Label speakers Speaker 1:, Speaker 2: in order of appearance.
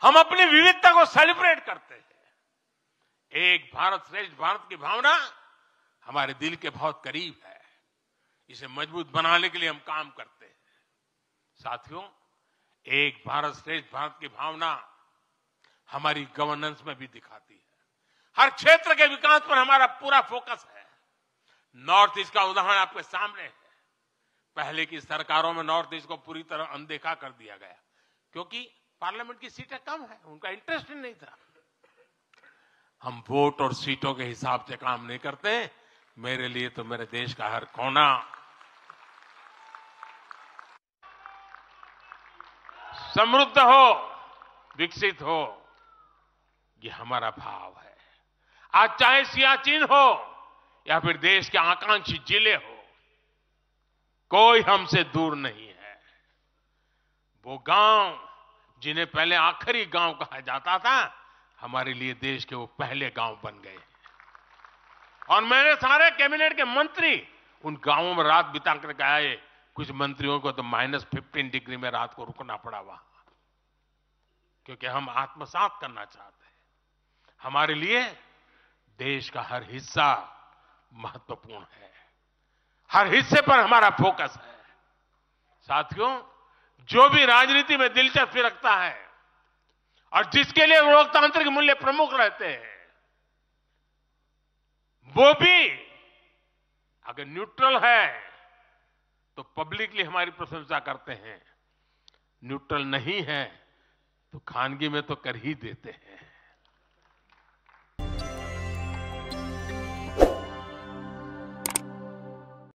Speaker 1: हम अपनी विविधता को सेलिब्रेट करते हैं। एक भारत श्रेष्ठ भारत की भावना हमारे दिल के बहुत करीब है। इसे मजबूत बनाने के लिए हम काम करते हैं। साथियों, एक भारत श्रेष्ठ भारत की भावना हमारी गवर्नेंस में भी दिखाती है। हर क्षेत्र के विकास पर हमारा पूरा फोकस है। नॉर्थ ईस्ट का उदाहरण आपके सामने है। पहले की सरकारों में नॉर्थ ईस्ट को पूरी तरह अनदेखा कर दिया गया, क्योंकि पार्लियामेंट की सीटें कम है, उनका इंटरेस्ट ही नहीं था। हम वोट और सीटों के हिसाब से काम नहीं करते। मेरे लिए तो मेरे देश का हर कोना समृद्ध हो, विकसित हो, ये हमारा भाव है। आज चाहे सियाचिन हो या फिर देश के आकांक्षी जिले हो, कोई हमसे दूर नहीं है। वो गांव जिन्हें पहले आखिरी गांव कहा जाता था, हमारे लिए देश के वो पहले गांव बन गए। और मेरे सारे कैबिनेट के मंत्री उन गांवों में रात बिता करके आए। कुछ मंत्रियों को तो -15 डिग्री में रात को रुकना पड़ा वहां, क्योंकि हम आत्मसात करना चाहते हैं। हमारे लिए देश का हर हिस्सा महत्वपूर्ण है। हर हिस्से पर हमारा फोकस है। साथियों, जो भी राजनीति में दिलचस्पी रखता है और जिसके लिए लोकतांत्रिक मूल्य प्रमुख रहते हैं, वो भी अगर न्यूट्रल है तो पब्लिकली हमारी प्रशंसा करते हैं। न्यूट्रल नहीं है तो खानगी में तो कर ही देते हैं।